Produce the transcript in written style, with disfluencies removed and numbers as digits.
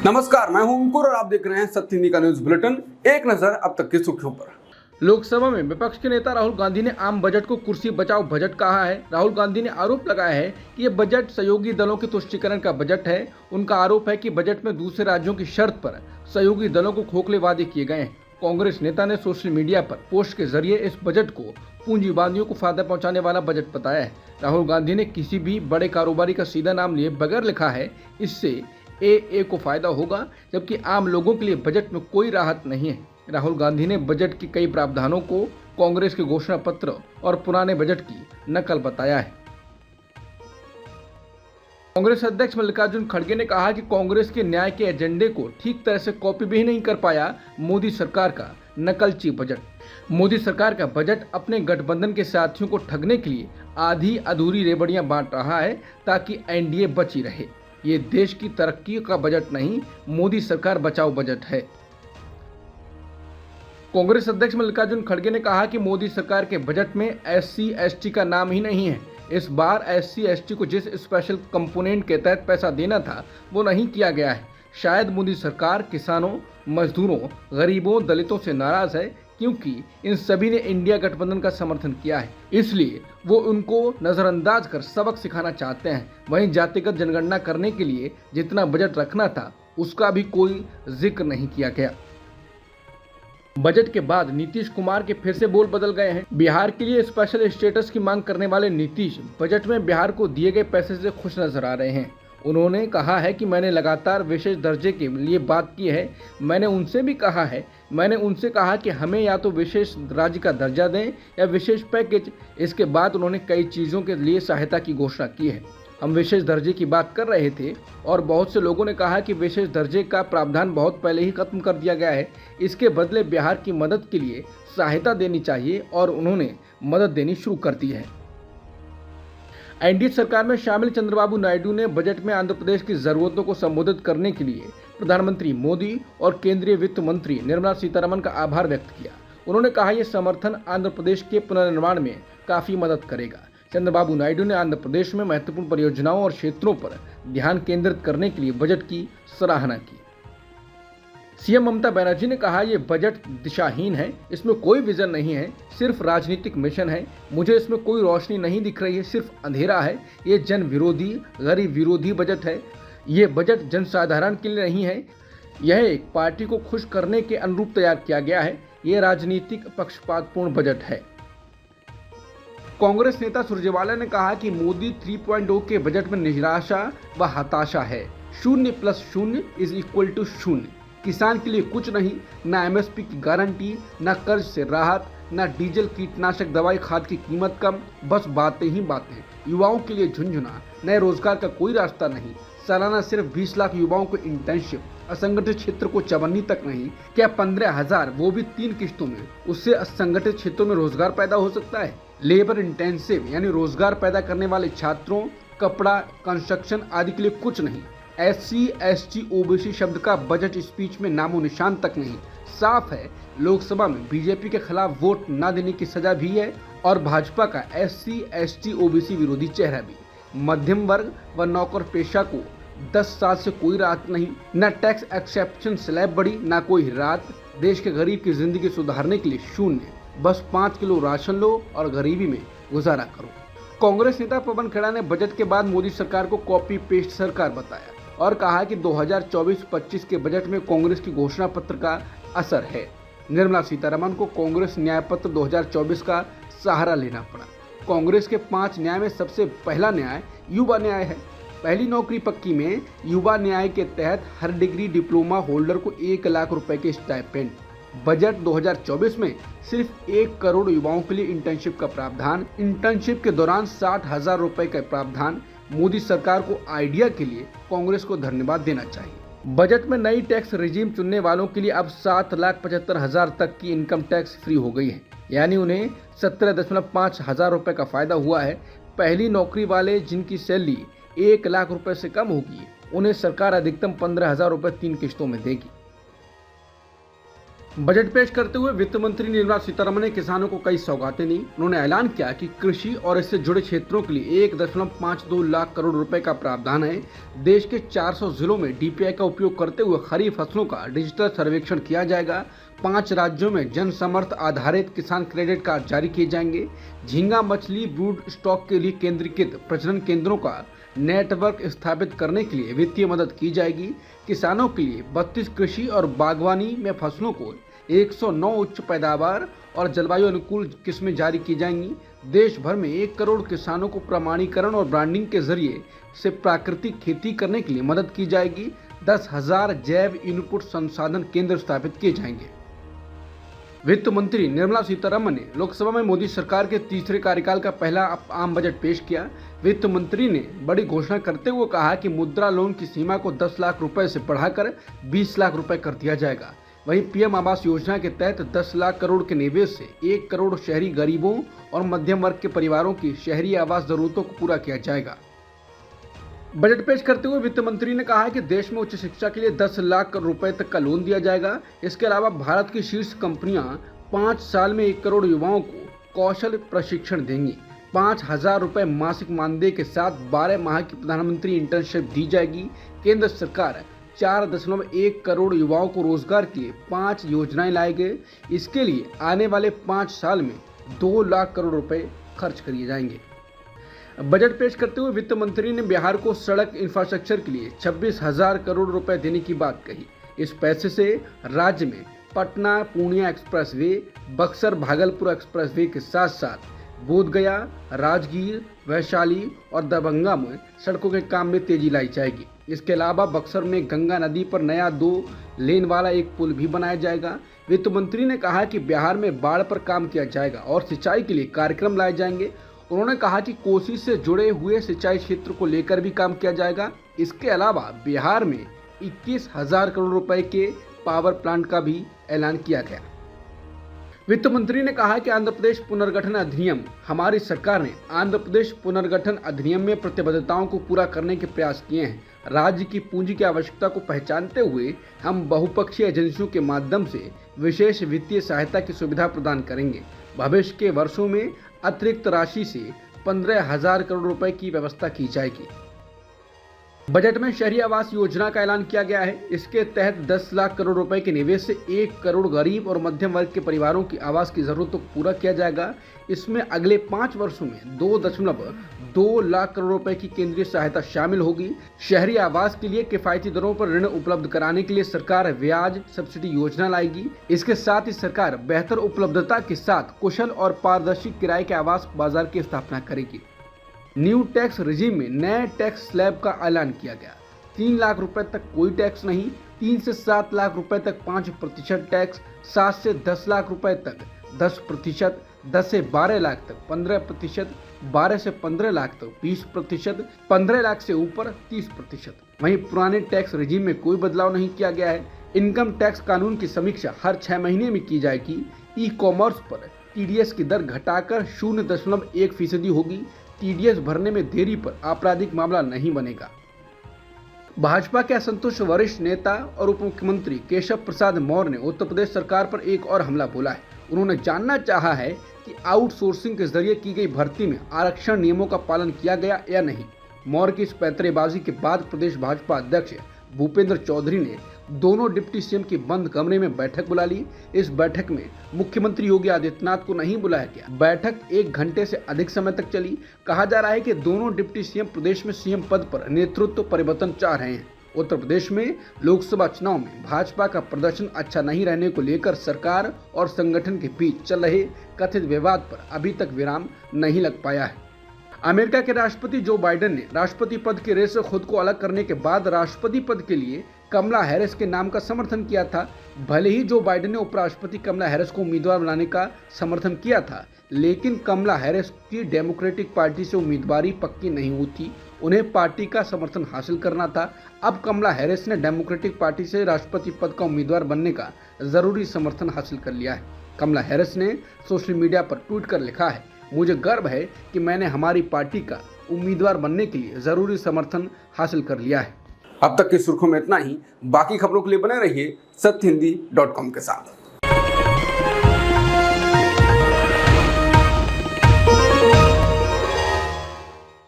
नमस्कार, मैं हूं अंकुर और आप देख रहे हैं सत्य हिंदी का न्यूज बुलेटिन। एक नजर अब तक की सुर्खियों पर। लोकसभा में विपक्ष के नेता राहुल गांधी ने आम बजट को कुर्सी बचाओ बजट कहा है। राहुल गांधी ने आरोप लगाया है कि ये बजट सहयोगी दलों के तुष्टीकरण का बजट है। उनका आरोप है कि बजट में दूसरे राज्यों की शर्त पर सहयोगी दलों को खोखले वादे किए गए हैं। कांग्रेस नेता ने सोशल मीडिया पर पोस्ट के जरिए इस बजट को पूंजीवादियों को फायदा पहुंचाने वाला बजट बताया है। राहुल गांधी ने किसी भी बड़े कारोबारी का सीधा नाम लिए बगैर लिखा है इससे ए को फायदा होगा, जबकि आम लोगों के लिए बजट में कोई राहत नहीं है। राहुल गांधी ने बजट के कई प्रावधानों को कांग्रेस के घोषणा पत्र और पुराने बजट की नकल बताया है। कांग्रेस अध्यक्ष मल्लिकार्जुन खड़गे ने कहा कि कांग्रेस के न्याय के एजेंडे को ठीक तरह से कॉपी भी नहीं कर पाया मोदी सरकार का नकलची बजट। मोदी सरकार का बजट अपने गठबंधन के साथियों को ठगने के लिए आधी अधूरी रेवड़ियां बांट रहा है ताकि एनडीए बची रहे। ये देश की तरक्की का बजट नहीं, मोदी सरकार बचाओ बजट है। कांग्रेस अध्यक्ष मल्लिकार्जुन खड़गे ने कहा कि मोदी सरकार के बजट में SC/ST का नाम ही नहीं है। इस बार SC/ST को जिस स्पेशल कंपोनेंट के तहत पैसा देना था वो नहीं किया गया है। शायद मोदी सरकार किसानों, मजदूरों, गरीबों, दलितों से नाराज है क्योंकि इन सभी ने इंडिया गठबंधन का समर्थन किया है, इसलिए वो उनको नजरअंदाज कर सबक सिखाना चाहते हैं। वहीं जातिगत जनगणना करने के लिए जितना बजट रखना था उसका भी कोई जिक्र नहीं किया गया। बजट के बाद नीतीश कुमार के फिर से बोल बदल गए हैं। बिहार के लिए स्पेशल स्टेटस की मांग करने वाले नीतीश बजट में बिहार को दिए गए पैसे से खुश नजर आ रहे हैं। उन्होंने कहा है कि मैंने लगातार विशेष दर्जे के लिए बात की है। मैंने उनसे कहा कि हमें या तो विशेष राज्य का दर्जा दें या विशेष पैकेज। इसके बाद उन्होंने कई चीज़ों के लिए सहायता की घोषणा की है। हम विशेष दर्जे की बात कर रहे थे और बहुत से लोगों ने कहा कि विशेष दर्जे का प्रावधान बहुत पहले ही खत्म कर दिया गया है। इसके बदले बिहार की मदद के लिए सहायता देनी चाहिए और उन्होंने मदद देनी शुरू कर दी है। एनडीए सरकार में शामिल चंद्रबाबू नायडू ने बजट में आंध्र प्रदेश की जरूरतों को संबोधित करने के लिए प्रधानमंत्री मोदी और केंद्रीय वित्त मंत्री निर्मला सीतारमण का आभार व्यक्त किया। उन्होंने कहा यह समर्थन आंध्र प्रदेश के पुनर्निर्माण में काफी मदद करेगा। चंद्रबाबू नायडू ने आंध्र प्रदेश में महत्वपूर्ण परियोजनाओं और क्षेत्रों पर ध्यान केंद्रित करने के लिए बजट की सराहना की। सीएम ममता बनर्जी ने कहा यह बजट दिशाहीन है, इसमें कोई विजन नहीं है, सिर्फ राजनीतिक मिशन है। मुझे इसमें कोई रोशनी नहीं दिख रही है, सिर्फ अंधेरा है। ये जन विरोधी, गरीब विरोधी बजट है। ये बजट जनसाधारण के लिए नहीं है, यह एक पार्टी को खुश करने के अनुरूप तैयार किया गया है। ये राजनीतिक पक्षपातपूर्ण बजट है। कांग्रेस नेता सुरजेवाला ने कहा कि मोदी 3.0 के बजट में निराशा व हताशा है। 0+0 = 0। किसान के लिए कुछ नहीं, न MSP की गारंटी, न कर्ज से राहत, न डीजल, कीटनाशक दवाई, खाद की कीमत कम, बस बातें ही बातें। युवाओं के लिए झुंझुना, नए रोजगार का कोई रास्ता नहीं। सालाना सिर्फ 20 लाख युवाओं को इंटर्नशिप, असंगठित क्षेत्र को चवन्नी तक नहीं, क्या 15,000 वो भी 3 किश्तों में, उससे असंगठित क्षेत्रों में रोजगार पैदा हो सकता है। लेबर इंटेंसिव यानी रोजगार पैदा करने वाले छात्रों, कपड़ा, कंस्ट्रक्शन आदि के लिए कुछ नहीं। SC/ST OBC शब्द का बजट स्पीच में नामो निशान तक नहीं। साफ है लोकसभा में बीजेपी के खिलाफ वोट न देने की सजा भी है और भाजपा का SC/ST OBC विरोधी चेहरा भी। मध्यम वर्ग व नौकर पेशा को 10 साल से कोई राहत नहीं, न टैक्स एक्सेप्शन स्लैब बढ़ी, न कोई राहत। देश के गरीब की जिंदगी सुधारने के लिए 0, बस 5 किलो राशन लो और गरीबी में गुजारा करो। कांग्रेस नेता पवन खेड़ा ने बजट के बाद मोदी सरकार को कॉपी पेस्ट सरकार बताया और कहा कि 2024-25 के बजट में कांग्रेस की घोषणा पत्र का असर है। निर्मला सीतारमण को कांग्रेस न्याय पत्र 2024 का सहारा लेना पड़ा। कांग्रेस के 5 न्याय में सबसे पहला न्याय युवा न्याय है। पहली नौकरी पक्की में युवा न्याय के तहत हर डिग्री डिप्लोमा होल्डर को 1 लाख रुपए के स्टाइपेंड। बजट 2024 में सिर्फ 1 करोड़ युवाओं के लिए इंटर्नशिप का प्रावधान। इंटर्नशिप के दौरान 60,000 रुपए का प्रावधान। मोदी सरकार को आइडिया के लिए कांग्रेस को धन्यवाद देना चाहिए। बजट में नई टैक्स रिजीम चुनने वालों के लिए अब 7,75,000 तक की इनकम टैक्स फ्री हो गई है, यानी उन्हें 17.5 हज़ार रुपए का फायदा हुआ है। पहली नौकरी वाले जिनकी सैलरी 1 लाख रुपए से कम होगी, उन्हें सरकार अधिकतम 15,000 रुपए 3 किश्तों में देगी। बजट पेश करते हुए वित्त मंत्री निर्मला सीतारमण ने किसानों को कई सौगातें दी। उन्होंने ऐलान किया कि कृषि और इससे जुड़े क्षेत्रों के लिए 1.52 लाख करोड़ रुपए का प्रावधान है। देश के 400 जिलों में डीपीआई का उपयोग करते हुए खरीफ फसलों का डिजिटल सर्वेक्षण किया जाएगा। 5 राज्यों में जन समर्थ आधारित किसान क्रेडिट कार्ड जारी किए जाएंगे। झींगा मछली ब्रूड स्टॉक के लिए केंद्रीकृत प्रजनन केंद्रों का नेटवर्क स्थापित करने के लिए वित्तीय मदद की जाएगी। किसानों के लिए 32 कृषि और बागवानी में फसलों को 109 उच्च पैदावार और जलवायु अनुकूल किस्में जारी की जाएंगी। देश भर में 1 करोड़ किसानों को प्रमाणीकरण और ब्रांडिंग के जरिए से प्राकृतिक खेती करने के लिए मदद की जाएगी। 10,000 जैव इनपुट संसाधन केंद्र स्थापित किए जाएंगे। वित्त मंत्री निर्मला सीतारमण ने लोकसभा में मोदी सरकार के तीसरे कार्यकाल का पहला आम बजट पेश किया। वित्त मंत्री ने बड़ी घोषणा करते हुए कहा कि मुद्रा लोन की सीमा को 10 लाख रुपए से बढ़ाकर 20 लाख रुपए कर दिया जाएगा। वहीं पीएम आवास योजना के तहत 10 लाख करोड़ के निवेश से 1 करोड़ शहरी गरीबों और मध्यम वर्ग के परिवारों की शहरी आवास जरूरतों को पूरा किया जाएगा। बजट पेश करते हुए वित्त मंत्री ने कहा कि देश में उच्च शिक्षा के लिए 10 लाख रुपए तक का लोन दिया जाएगा। इसके अलावा भारत की शीर्ष कंपनियां 5 साल में 1 करोड़ युवाओं को कौशल प्रशिक्षण देंगी। 5,000 रुपए मासिक मानदेय के साथ 12 माह की प्रधानमंत्री इंटर्नशिप दी जाएगी। केंद्र सरकार 4.1 करोड़ युवाओं को रोजगार के लिए 5 योजनाएं लाएगी। इसके लिए आने वाले 5 साल में 2 लाख करोड़ रुपए खर्च किए जाएंगे। बजट पेश करते हुए वित्त मंत्री ने बिहार को सड़क इंफ्रास्ट्रक्चर के लिए 26,000 करोड़ रुपए देने की बात कही। इस पैसे से राज्य में पटना पूर्णिया एक्सप्रेसवे, बक्सर भागलपुर एक्सप्रेसवे के साथ साथ बोधगया, राजगीर, वैशाली और दरभंगा में सड़कों के काम में तेजी लाई जाएगी। इसके अलावा बक्सर में गंगा नदी पर नया 2 लेन वाला एक पुल भी बनाया जाएगा। वित्त मंत्री ने कहा कि बिहार में बाढ़ पर काम किया जाएगा और सिंचाई के लिए कार्यक्रम लाए जाएंगे। उन्होंने कहा कि कोसी से जुड़े हुए सिंचाई क्षेत्र को लेकर भी काम किया जाएगा। इसके अलावा बिहार में 21,000 करोड़ रुपए के पावर प्लांट का भी ऐलान किया गया। वित्त मंत्री ने कहा कि आंध्र प्रदेश पुनर्गठन अधिनियम, हमारी सरकार ने आंध्र प्रदेश पुनर्गठन अधिनियम में प्रतिबद्धताओं को पूरा करने के प्रयास किए हैं। राज्य की पूंजी की आवश्यकता को पहचानते हुए हम बहुपक्षीय एजेंसियों के माध्यम से विशेष वित्तीय सहायता की सुविधा प्रदान करेंगे। भविष्य के वर्षों में अतिरिक्त राशि से 15,000 करोड़ रुपए की व्यवस्था की जाएगी। बजट में शहरी आवास योजना का ऐलान किया गया है। इसके तहत 10 लाख करोड़ रुपए के निवेश से 1 करोड़ गरीब और मध्यम वर्ग के परिवारों की आवास की जरूरतों को पूरा किया जाएगा। इसमें अगले 5 वर्षों में 2.2 लाख करोड़ रुपए की केंद्रीय सहायता शामिल होगी। शहरी आवास के लिए किफायती दरों पर ऋण उपलब्ध कराने के लिए सरकार ब्याज सब्सिडी योजना लाएगी। इसके साथ ही सरकार बेहतर उपलब्धता के साथ कुशल और पारदर्शी किराए के आवास बाजार की स्थापना करेगी। न्यू टैक्स रिजीम में नए टैक्स स्लैब का ऐलान किया गया। 3 लाख रुपए तक कोई टैक्स नहीं, 3 से 7 लाख रुपए तक 5% टैक्स, 7 से 10 लाख रुपए तक 10%, 10 से 12 लाख तक 15%, 12 से 15 लाख तक 20%, 15 लाख से ऊपर 30%। वहीं पुराने टैक्स रिजीम में कोई बदलाव नहीं किया गया है। इनकम टैक्स कानून की समीक्षा हर 6 महीने में की जाएगी। ई कॉमर्स पर टीडीएस की दर घटाकर 0.1% होगी। टीडीएस भरने में देरी पर आपराधिक मामला नहीं बनेगा। भाजपा के असंतुष्ट वरिष्ठ नेता और उप मुख्यमंत्री केशव प्रसाद मौर्य ने उत्तर प्रदेश सरकार पर एक और हमला बोला है। उन्होंने जानना चाहा है कि आउटसोर्सिंग के जरिए की गई भर्ती में आरक्षण नियमों का पालन किया गया या नहीं। मौर्य की इस पैंतरेबाजी के बाद प्रदेश भाजपा अध्यक्ष भूपेंद्र चौधरी ने दोनों डिप्टी सीएम की बंद कमरे में बैठक बुला ली। इस बैठक में मुख्यमंत्री योगी आदित्यनाथ को नहीं बुलाया गया। बैठक 1 घंटे से अधिक समय तक चली। कहा जा रहा है कि दोनों डिप्टी सीएम प्रदेश में सीएम पद पर नेतृत्व परिवर्तन चाह रहे हैं। उत्तर प्रदेश में लोकसभा चुनाव में भाजपा का प्रदर्शन अच्छा नहीं रहने को लेकर सरकार और संगठन के बीच चल रहे कथित विवाद पर अभी तक विराम नहीं लग पाया है। अमेरिका के राष्ट्रपति जो बाइडेन ने राष्ट्रपति पद के रेस से खुद को अलग करने के बाद राष्ट्रपति पद के लिए कमला हैरिस के नाम का समर्थन किया था। भले ही जो बाइडेन ने उपराष्ट्रपति कमला हैरिस को उम्मीदवार बनाने का समर्थन किया था, लेकिन कमला हैरिस की डेमोक्रेटिक पार्टी से उम्मीदवारी पक्की नहीं हुई थी। उन्हें पार्टी का समर्थन हासिल करना था। अब कमला हैरिस ने डेमोक्रेटिक पार्टी से राष्ट्रपति पद का उम्मीदवार बनने का जरूरी समर्थन हासिल कर लिया है। कमला हैरिस ने सोशल मीडिया पर ट्वीट कर लिखा है, मुझे गर्व है कि मैंने हमारी पार्टी का उम्मीदवार बनने के लिए जरूरी समर्थन हासिल कर लिया है। अब तक की सुर्खियों में इतना ही। बाकी खबरों के लिए बने रहिए सत्यहिंदी.com के साथ।